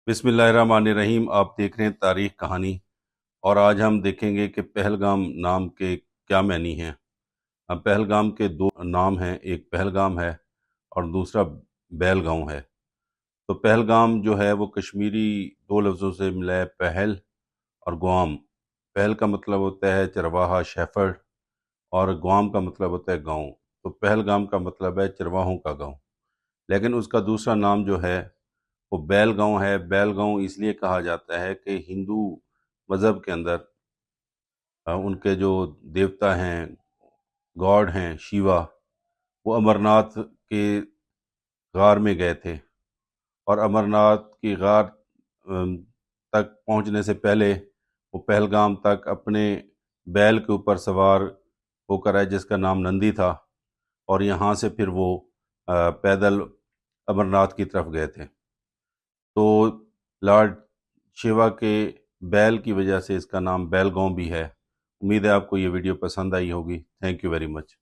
बिस्मिल्लाहिर्रहमानिर्रहीम। आप देख रहे हैं तारीख कहानी, और आज हम देखेंगे कि पहलगाम नाम के क्या मानी हैं। अब पहलगाम के दो नाम हैं, एक पहलगाम है और दूसरा बेलगांव है। तो पहलगाम जो है वो कश्मीरी दो लफ्ज़ों से मिला है, पहल और गुआम। पहल का मतलब होता है चरवाहा, शेफर्ड, और गुआम का मतलब होता है गांव। तो पहलगाम का मतलब है चरवाहों का गांव। लेकिन उसका दूसरा नाम जो है वो बैलगांव है। बैलगांव इसलिए कहा जाता है कि हिंदू मज़हब के अंदर उनके जो देवता हैं, गॉड हैं, शिवा, वो अमरनाथ के गार में गए थे, और अमरनाथ की गार तक पहुंचने से पहले वो पहलगाम तक अपने बैल के ऊपर सवार होकर आए, जिसका नाम नंदी था, और यहाँ से फिर वो पैदल अमरनाथ की तरफ गए थे। तो लॉर्ड शिवा के बैल की वजह से इसका नाम बैलगांव भी है। उम्मीद है आपको ये वीडियो पसंद आई होगी। Thank you very much.